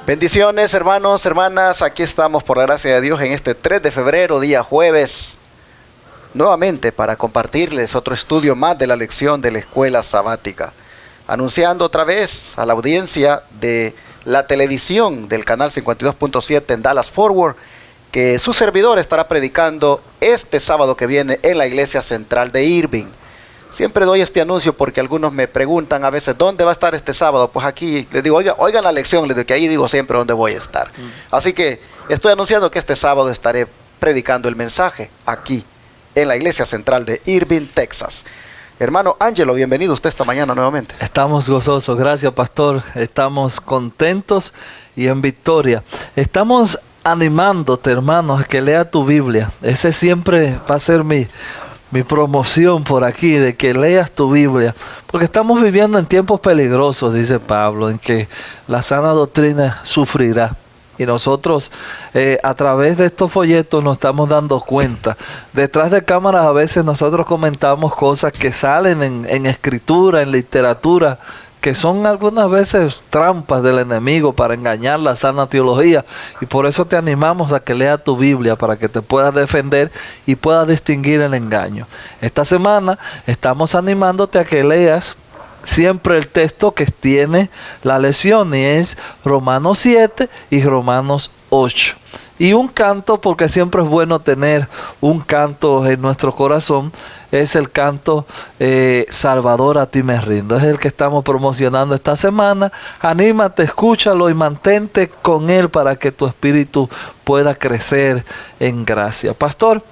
Bendiciones, hermanos, hermanas. Aquí estamos por la gracia de Dios en este 3 de febrero, día jueves, nuevamente para compartirles otro estudio más de la lección de la escuela sabática, anunciando otra vez a la audiencia de la televisión del canal 52.7 en Dallas Fort Worth que su servidor estará predicando este sábado que viene en la iglesia central de Irving. Siempre doy este anuncio porque algunos me preguntan a veces ¿dónde va a estar este sábado? Pues aquí les digo, oigan la lección, les digo que ahí digo siempre dónde voy a estar. Así que estoy anunciando que este sábado estaré predicando el mensaje aquí en la iglesia central de Irving, Texas. Hermano Ángelo, bienvenido usted esta mañana nuevamente. Estamos gozosos, gracias pastor, estamos contentos y en victoria. Estamos animándote, hermanos, a que lea tu Biblia. Ese siempre va a ser mi promoción por aquí, de que leas tu Biblia, porque estamos viviendo en tiempos peligrosos, dice Pablo, en que la sana doctrina sufrirá. Y nosotros a través de estos folletos nos estamos dando cuenta. Detrás de cámaras a veces nosotros comentamos cosas que salen en escritura, en literatura, que son algunas veces trampas del enemigo para engañar la sana teología. Y por eso te animamos a que leas tu Biblia para que te puedas defender y puedas distinguir el engaño. Esta semana estamos animándote a que leas siempre el texto que tiene la lección, y es Romanos 7 y Romanos 8. Y un canto, porque siempre es bueno tener un canto en nuestro corazón, es el canto Salvador, a ti me rindo. Es el que estamos promocionando esta semana. Anímate, escúchalo y mantente con él para que tu espíritu pueda crecer en gracia. Pastor,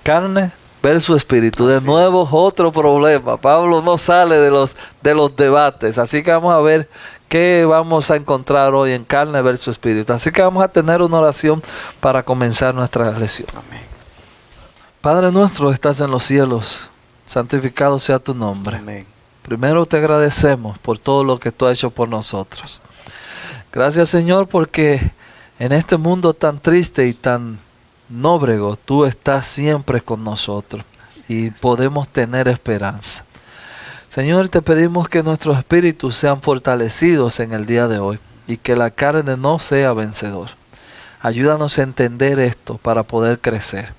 carne versus espíritu. De nuevo otro problema. Pablo no sale de los debates. Así que vamos a ver qué vamos a encontrar hoy en carne versus espíritu. Así que vamos a tener una oración para comenzar nuestra lección. Amén. Padre nuestro, estás en los cielos. Santificado sea tu nombre. Amén. Primero te agradecemos por todo lo que tú has hecho por nosotros. Gracias, Señor, porque en este mundo tan triste y tan nóbrego, tú estás siempre con nosotros y podemos tener esperanza. Señor, te pedimos que nuestros espíritus sean fortalecidos en el día de hoy y que la carne no sea vencedor. Ayúdanos a entender esto para poder crecer.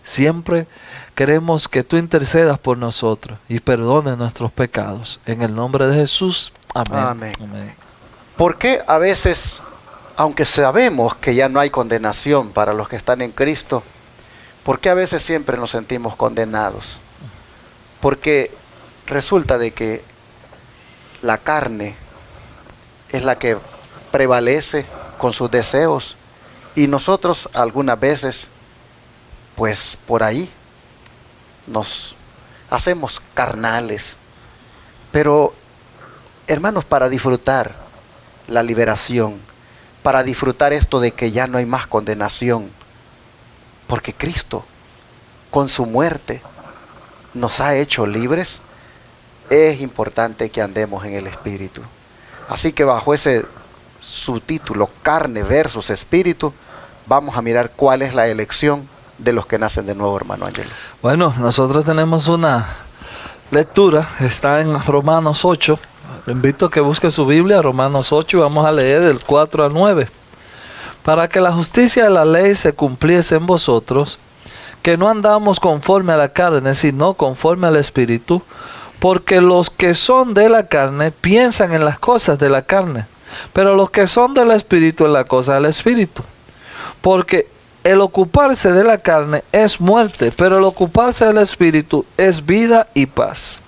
Siempre queremos que tú intercedas por nosotros y perdones nuestros pecados. En el nombre de Jesús. Amén. Amén. Amén. ¿Por qué a veces, aunque sabemos que ya no hay condenación para los que están en Cristo, por qué a veces siempre nos sentimos condenados? Porque resulta de que la carne es la que prevalece con sus deseos y nosotros algunas veces, pues por ahí, nos hacemos carnales. Pero, hermanos, para disfrutar la liberación, para disfrutar esto de que ya no hay más condenación, porque Cristo, con su muerte, nos ha hecho libres, es importante que andemos en el Espíritu. Así que bajo ese subtítulo, carne versus espíritu, vamos a mirar cuál es la elección de los que nacen de nuevo, hermano Ángelo. Bueno, nosotros tenemos una lectura, está en Romanos 8. Le invito a que busque su Biblia, Romanos 8, y vamos a leer del 4 al 9. Para que la justicia de la ley se cumpliese en vosotros, que no andamos conforme a la carne, sino conforme al Espíritu, porque los que son de la carne piensan en las cosas de la carne, pero los que son del Espíritu en las cosas del Espíritu. Porque el ocuparse de la carne es muerte, pero el ocuparse del Espíritu es vida y paz.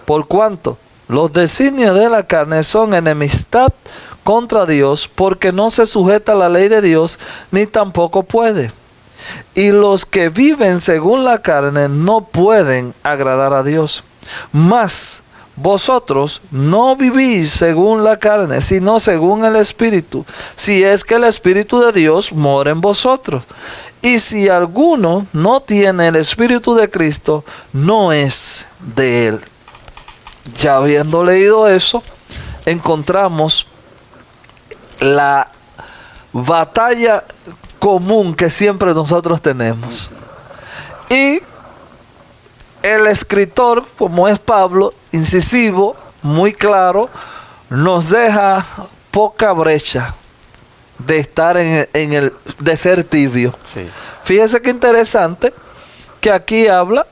Por cuanto los designios de la carne son enemistad contra Dios, porque no se sujeta a la ley de Dios, ni tampoco puede. Y los que viven según la carne no pueden agradar a Dios. Mas vosotros no vivís según la carne, sino según el Espíritu, si es que el Espíritu de Dios mora en vosotros. Y si alguno no tiene el Espíritu de Cristo, no es de él. Ya habiendo leído eso, encontramos la batalla común que siempre nosotros tenemos. Y el escritor, como es Pablo, incisivo, muy claro, nos deja poca brecha de estar de ser tibio. Sí. Fíjese qué interesante que aquí habla,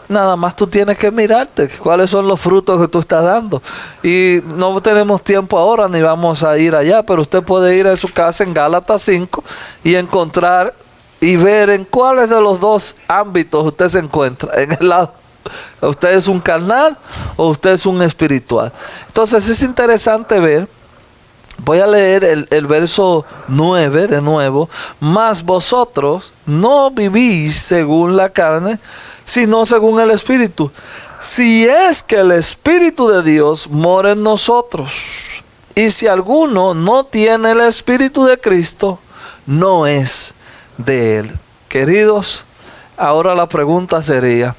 nada más tú tienes que mirarte cuáles son los frutos que tú estás dando. Y no tenemos tiempo ahora ni vamos a ir allá, pero usted puede ir a su casa en Gálatas 5 y encontrar y ver en cuáles de los dos ámbitos usted se encuentra. En el lado, usted es un carnal o usted es un espiritual. Entonces es interesante ver. Voy a leer el verso 9 de nuevo. Mas vosotros no vivís según la carne, sino según el Espíritu. Si es que el Espíritu de Dios mora en nosotros. Y si alguno no tiene el Espíritu de Cristo, no es de él. Queridos, ahora la pregunta sería,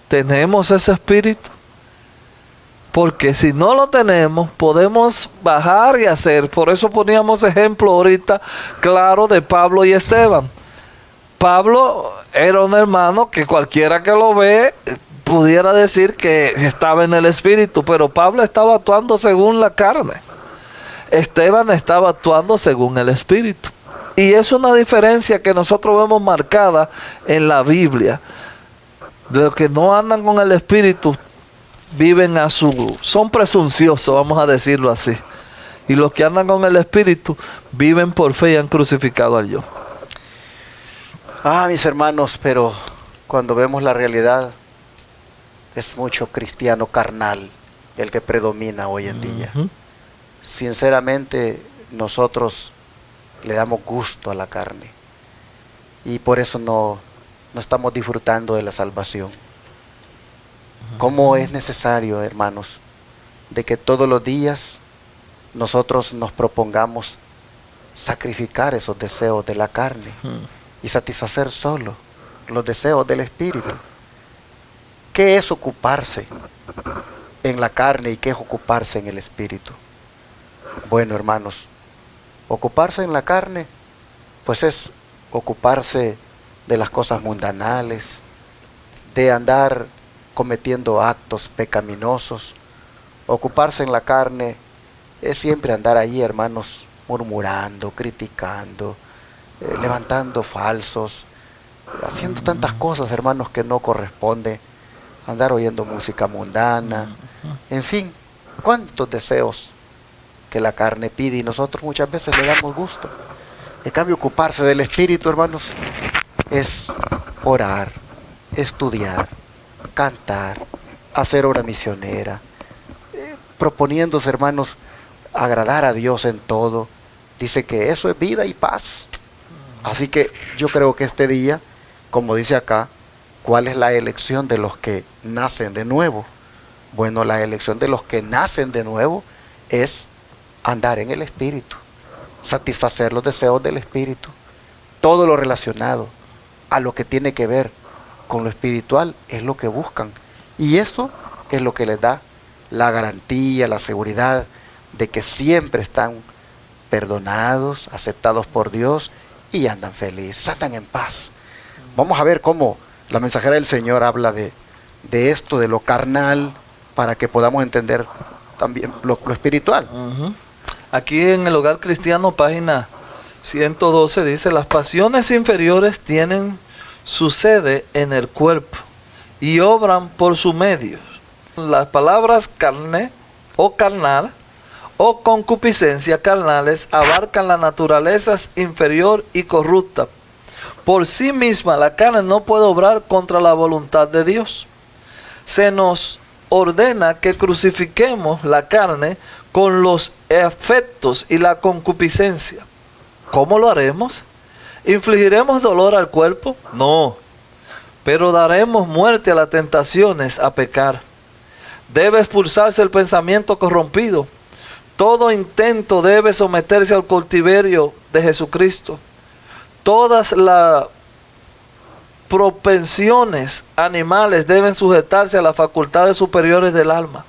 ¿tenemos ese Espíritu? Porque si no lo tenemos, podemos bajar y hacer. Por eso poníamos ejemplo ahorita claro de Pablo y Esteban. Pablo era un hermano que cualquiera que lo ve pudiera decir que estaba en el Espíritu, pero Pablo estaba actuando según la carne. Esteban estaba actuando según el Espíritu. Y es una diferencia que nosotros vemos marcada en la Biblia. De los que no andan con el Espíritu, viven son presunciosos, vamos a decirlo así. Y los que andan con el Espíritu, viven por fe y han crucificado al yo. Mis hermanos, pero cuando vemos la realidad, es mucho cristiano carnal el que predomina hoy en día. Sinceramente, nosotros le damos gusto a la carne. Y por eso no estamos disfrutando de la salvación. ¿Cómo es necesario, hermanos, de que todos los días nosotros nos propongamos sacrificar esos deseos de la carne y satisfacer solo los deseos del Espíritu? ¿Qué es ocuparse en la carne y qué es ocuparse en el Espíritu? Bueno, hermanos, ocuparse en la carne, pues es ocuparse de las cosas mundanales, de andar cometiendo actos pecaminosos. Ocuparse en la carne es siempre andar ahí, hermanos, murmurando, criticando, levantando falsos, haciendo tantas cosas, hermanos, que no corresponde. Andar oyendo música mundana, en fin, cuántos deseos que la carne pide y nosotros muchas veces le damos gusto. En cambio, ocuparse del Espíritu, hermanos, es orar, estudiar, cantar, hacer obra misionera, proponiéndose, hermanos, agradar a Dios en todo. Dice que eso es vida y paz. Así que yo creo que este día, como dice acá, ¿cuál es la elección de los que nacen de nuevo? Bueno, la elección de los que nacen de nuevo es andar en el Espíritu, satisfacer los deseos del Espíritu. Todo lo relacionado a lo que tiene que ver con lo espiritual es lo que buscan. Y eso es lo que les da la garantía, la seguridad de que siempre están perdonados, aceptados por Dios y andan felices, andan en paz. Vamos a ver cómo la mensajera del Señor habla de esto, de lo carnal, para que podamos entender también lo espiritual. Aquí en el Hogar Cristiano, página 112, dice: las pasiones inferiores tienen su sede en el cuerpo y obran por su medio. Las palabras carne o carnal o concupiscencia carnales abarcan la naturaleza inferior y corrupta. Por sí misma la carne no puede obrar contra la voluntad de Dios. Se nos ordena que crucifiquemos la carne con los afectos y la concupiscencia. ¿Cómo lo haremos? ¿Infligiremos dolor al cuerpo? No, pero daremos muerte a las tentaciones a pecar. Debe expulsarse el pensamiento corrompido. Todo intento debe someterse al cautiverio de Jesucristo. Todas las propensiones animales deben sujetarse a las facultades superiores del alma.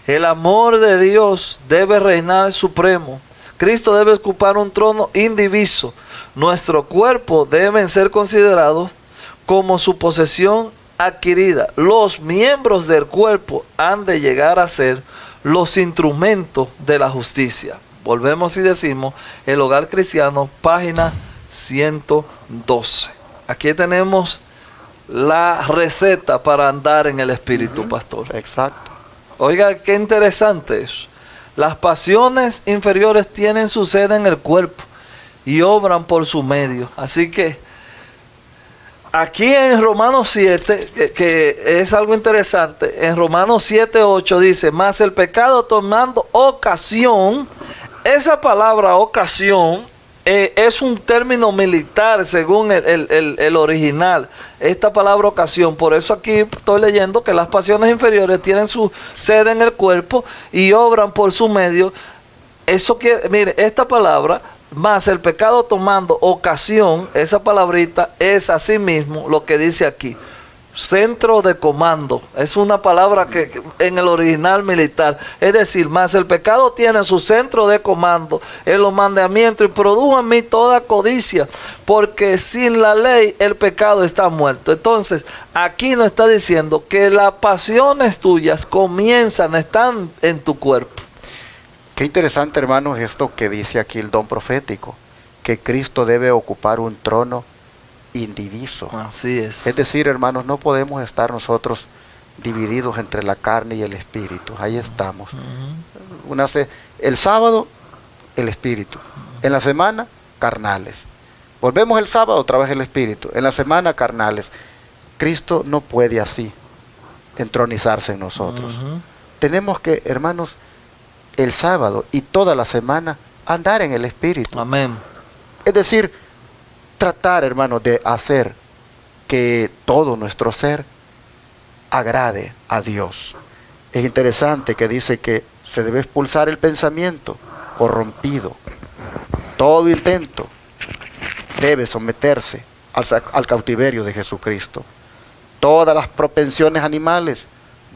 El amor de Dios debe reinar supremo. Cristo debe ocupar un trono indiviso. Nuestro cuerpo deben ser considerados como su posesión adquirida. Los miembros del cuerpo han de llegar a ser los instrumentos de la justicia. Volvemos y decimos, El Hogar Cristiano, página 112. Aquí tenemos la receta para andar en el Espíritu, pastor. Exacto. Oiga, qué interesante eso. Las pasiones inferiores tienen su sede en el cuerpo y obran por su medio. Así que aquí en Romanos 7, que es algo interesante, en Romanos 7:8 dice, mas el pecado tomando ocasión. Esa palabra ocasión es un término militar según el original. Esta palabra ocasión, por eso aquí estoy leyendo que las pasiones inferiores tienen su sede en el cuerpo y obran por su medio. Eso quiere, mire, esta palabra, más el pecado tomando ocasión, esa palabrita es así mismo lo que dice aquí. Centro de comando, es una palabra que en el original militar, es decir, más el pecado tiene su centro de comando en los mandamientos y produjo en mí toda codicia, porque sin la ley el pecado está muerto. Entonces, aquí nos está diciendo que las pasiones tuyas están en tu cuerpo. Qué interesante, hermanos, esto que dice aquí el don profético, que Cristo debe ocupar un trono indiviso. Así es. Es decir, hermanos, no podemos estar nosotros divididos entre la carne y el espíritu. Ahí estamos. El sábado, el espíritu. En la semana, carnales. Volvemos el sábado, otra vez el espíritu. En la semana, carnales. Cristo no puede así entronizarse en nosotros. Tenemos que, hermanos, el sábado y toda la semana andar en el espíritu. Amén. Es decir, tratar, hermanos, de hacer que todo nuestro ser agrade a Dios. Es interesante que dice que se debe expulsar el pensamiento corrompido. Todo intento debe someterse al cautiverio de Jesucristo. Todas las propensiones animales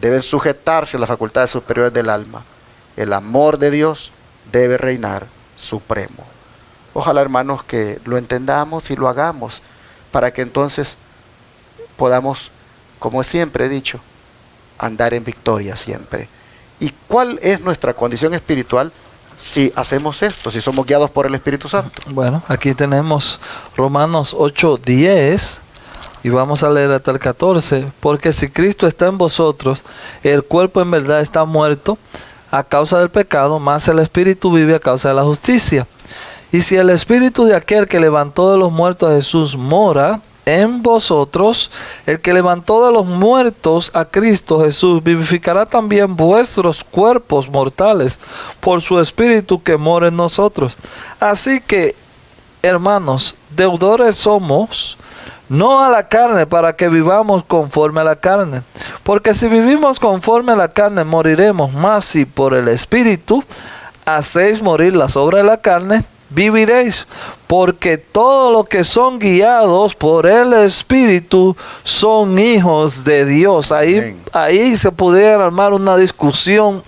deben sujetarse a las facultades superiores del alma. El amor de Dios debe reinar supremo. Ojalá, hermanos, que lo entendamos y lo hagamos para que entonces podamos, como siempre he dicho, andar en victoria siempre. ¿Y cuál es nuestra condición espiritual si hacemos esto, si somos guiados por el Espíritu Santo? Bueno, aquí tenemos Romanos 8:10 y vamos a leer hasta el 14. Porque si Cristo está en vosotros, el cuerpo en verdad está muerto a causa del pecado, mas el Espíritu vive a causa de la justicia. Y si el Espíritu de aquel que levantó de los muertos a Jesús mora en vosotros, el que levantó de los muertos a Cristo Jesús vivificará también vuestros cuerpos mortales por su Espíritu que mora en nosotros. Así que, hermanos, deudores somos, no a la carne, para que vivamos conforme a la carne. Porque si vivimos conforme a la carne, moriremos. Mas si por el Espíritu hacéis morir las obras de la carne, viviréis. Porque todos los que son guiados por el Espíritu son hijos de Dios. Ahí se pudiera armar una discusión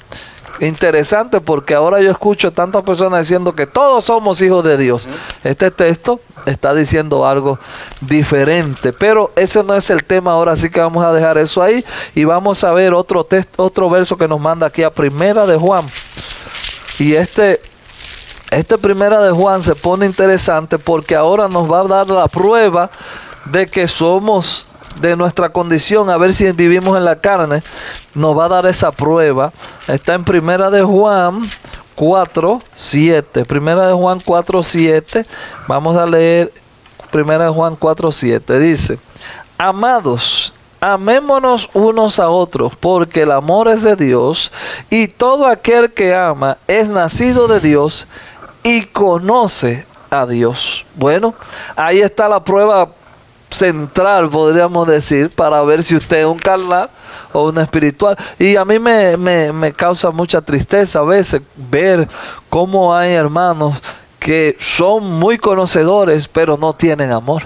interesante, porque ahora yo escucho tantas personas diciendo que todos somos hijos de Dios. Este texto está diciendo algo diferente, pero ese no es el tema ahora, así que vamos a dejar eso ahí y vamos a ver otro verso que nos manda aquí a Primera de Juan. Y este Primera de Juan se pone interesante porque ahora nos va a dar la prueba de que somos, de nuestra condición, a ver si vivimos en la carne. Nos va a dar esa prueba. Está en Primera de Juan 4:7. Primera de Juan 4:7. Vamos a leer Primera de Juan 4:7. Dice: amados, amémonos unos a otros, porque el amor es de Dios, y todo aquel que ama es nacido de Dios y conoce a Dios. Bueno, ahí está la prueba central, podríamos decir, para ver si usted es un carnal o un espiritual. Y a mí me causa mucha tristeza a veces ver cómo hay hermanos que son muy conocedores, pero no tienen amor.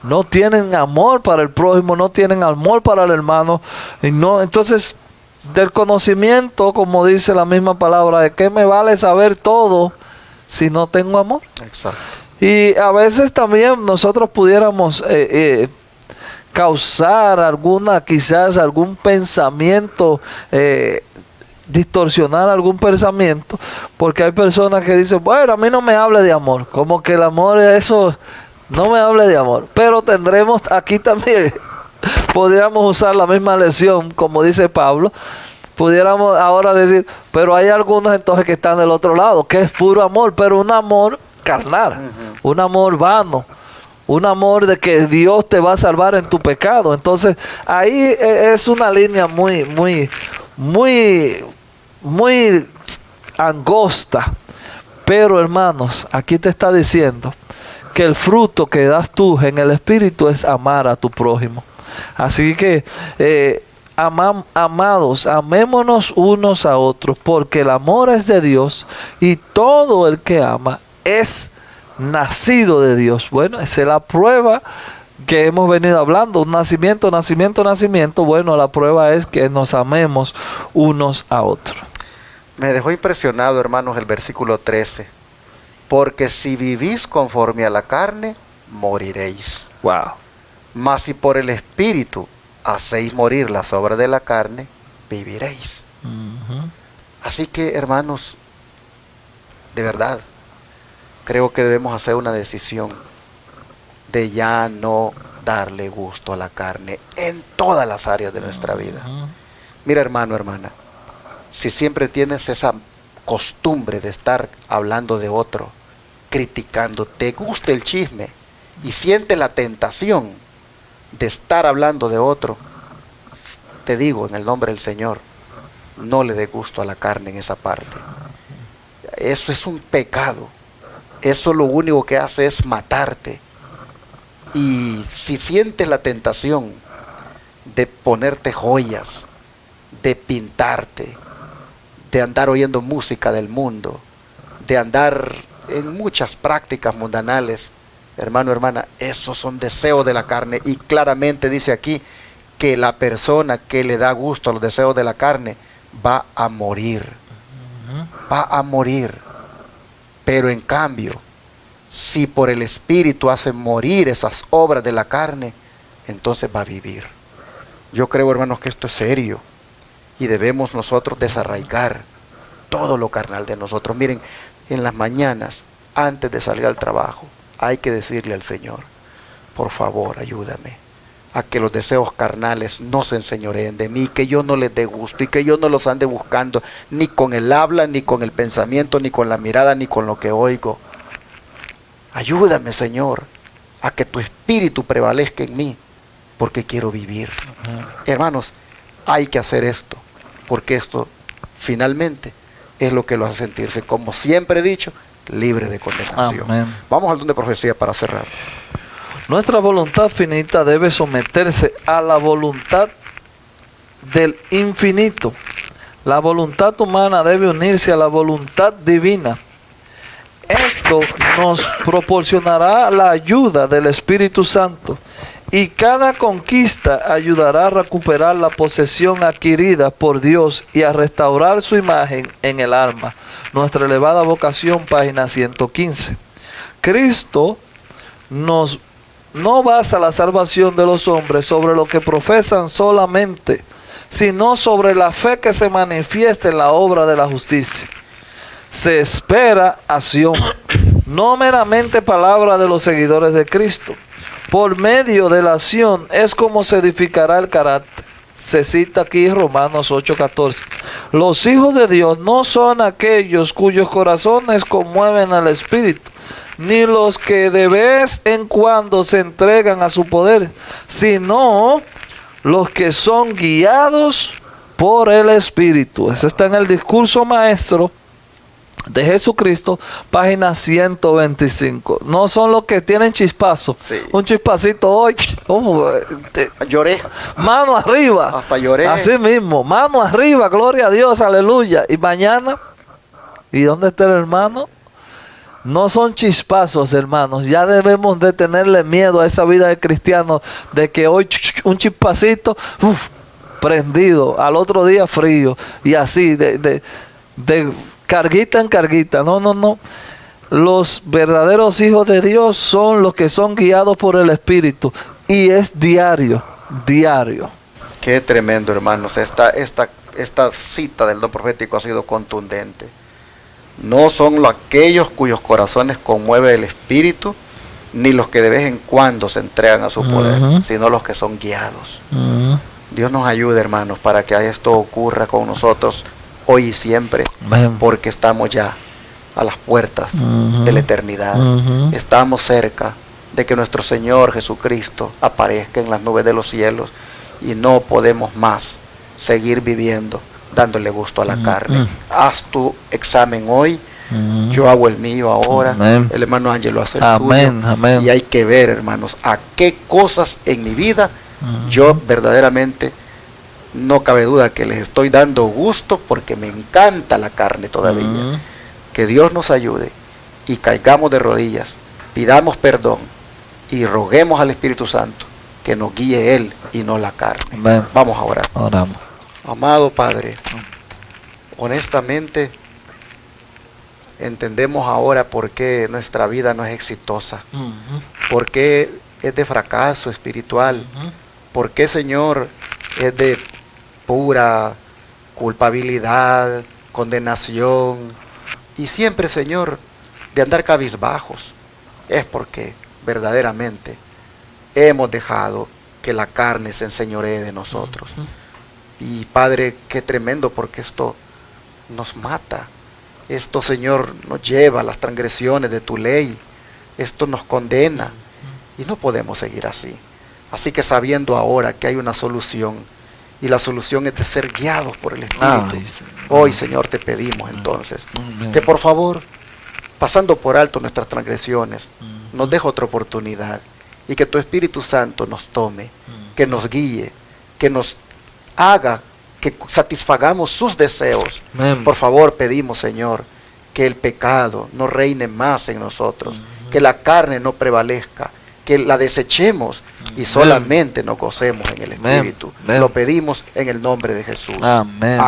No tienen amor para el prójimo, no tienen amor para el hermano. Entonces, del conocimiento, como dice la misma palabra, ¿de qué me vale saber todo si no tengo amor? Exacto. Y a veces también nosotros pudiéramos causar quizás algún pensamiento distorsionar algún pensamiento, porque hay personas que dicen, bueno, a mí no me hable de amor, como que el amor es eso, no me hable de amor, pero tendremos aquí también, podríamos usar la misma lección, como dice Pablo, pudiéramos ahora decir, pero hay algunos entonces que están del otro lado, que es puro amor, pero un amor carnal, un amor vano, un amor de que Dios te va a salvar en tu pecado. Entonces ahí es una línea muy angosta. Pero hermanos, aquí te está diciendo que el fruto que das tú en el Espíritu es amar a tu prójimo. Así que amados, amémonos unos a otros, porque el amor es de Dios y todo el que ama es nacido de Dios. Bueno, esa es la prueba que hemos venido hablando, un nacimiento. Bueno, la prueba es que nos amemos unos a otros. Me dejó impresionado, hermanos, el versículo 13. Porque si vivís conforme a la carne, moriréis. Wow. Mas si por el Espíritu hacéis morir las obras de la carne, viviréis. Así que, hermanos, de verdad, creo que debemos hacer una decisión de ya no darle gusto a la carne en todas las áreas de nuestra vida. Mira, hermano, hermana, si siempre tienes esa costumbre de estar hablando de otro, criticando, te gusta el chisme y sientes la tentación de estar hablando de otro, te digo en el nombre del Señor, no le dé gusto a la carne en esa parte. Eso es un pecado. Eso lo único que hace es matarte. Y si sientes la tentación de ponerte joyas, de pintarte, de andar oyendo música del mundo, de andar en muchas prácticas mundanales, hermano, hermana, esos son deseos de la carne. Y claramente dice aquí que la persona que le da gusto a los deseos de la carne va a morir. Va a morir. Pero en cambio, si por el Espíritu hace morir esas obras de la carne, entonces va a vivir. Yo creo, hermanos, que esto es serio y debemos nosotros desarraigar todo lo carnal de nosotros. Miren, en las mañanas, antes de salir al trabajo, hay que decirle al Señor, por favor, ayúdame a que los deseos carnales no se enseñoreen de mí, que yo no les dé gusto y que yo no los ande buscando ni con el habla, ni con el pensamiento, ni con la mirada, ni con lo que oigo. Ayúdame, Señor, a que tu Espíritu prevalezca en mí, porque quiero vivir. Hermanos, hay que hacer esto, porque esto finalmente es lo que lo hace sentirse, como siempre he dicho, libre de condenación. Amén. Vamos al don de profecía para cerrar. Nuestra voluntad finita debe someterse a la voluntad del infinito. La voluntad humana debe unirse a la voluntad divina. Esto nos proporcionará la ayuda del Espíritu Santo y cada conquista ayudará a recuperar la posesión adquirida por Dios y a restaurar su imagen en el alma. Nuestra elevada vocación, página 115. Cristo no basa la salvación de los hombres sobre lo que profesan solamente, sino sobre la fe que se manifiesta en la obra de la justicia. Se espera acción, no meramente palabra de los seguidores de Cristo. Por medio de la acción es como se edificará el carácter. Se cita aquí Romanos 8:14. Los hijos de Dios no son aquellos cuyos corazones conmueven al Espíritu, ni los que de vez en cuando se entregan a su poder, sino los que son guiados por el Espíritu. Eso está en el discurso maestro de Jesucristo, página 125. No son los que tienen chispazo. Sí. Un chispacito hoy. Lloré. Mano arriba. Hasta lloré. Así mismo. Mano arriba. Gloria a Dios. Aleluya. Y mañana. ¿Y dónde está el hermano? No son chispazos, hermanos. Ya debemos de tenerle miedo a esa vida de cristiano. De que hoy un chispacito. Prendido. Al otro día frío. Y así. De carguita en carguita. No. Los verdaderos hijos de Dios son los que son guiados por el Espíritu. Y es diario. Qué tremendo, hermanos. Esta esta cita del don profético ha sido contundente. No son aquellos cuyos corazones conmueve el Espíritu, ni los que de vez en cuando se entregan a su poder, sino los que son guiados. Dios nos ayude, hermanos, para que esto ocurra con nosotros hoy y siempre, porque estamos ya a las puertas de la eternidad. Estamos cerca de que nuestro Señor Jesucristo aparezca en las nubes de los cielos y no podemos más seguir viviendo dándole gusto a la carne. Haz tu examen hoy, yo hago el mío ahora, el hermano Ángelo hace el suyo, y hay que ver, hermanos, a qué cosas en mi vida yo verdaderamente, no cabe duda que les estoy dando gusto, porque me encanta la carne todavía. Que Dios nos ayude y caigamos de rodillas, pidamos perdón y roguemos al Espíritu Santo que nos guíe Él y no la carne. Vamos a orar. Oramos. Amado Padre, honestamente entendemos ahora por qué nuestra vida no es exitosa, por qué es de fracaso espiritual, por qué, Señor, es de pura culpabilidad, condenación, y siempre, Señor, de andar cabizbajos. Es porque verdaderamente hemos dejado que la carne se enseñoree de nosotros. Y Padre, qué tremendo, porque esto nos mata. Esto, Señor, nos lleva a las transgresiones de tu ley. Esto nos condena. Y no podemos seguir así. Así que, sabiendo ahora que hay una solución, y la solución es de ser guiados por el Espíritu, hoy, Señor, te pedimos entonces que por favor, pasando por alto nuestras transgresiones, nos deje otra oportunidad, y que tu Espíritu Santo nos tome, que nos guíe, que nos haga que satisfagamos sus deseos. Por favor, pedimos, Señor, que el pecado no reine más en nosotros, que la carne no prevalezca, que la desechemos y solamente nos gocemos en el Espíritu. Lo pedimos en el nombre de Jesús. Amén.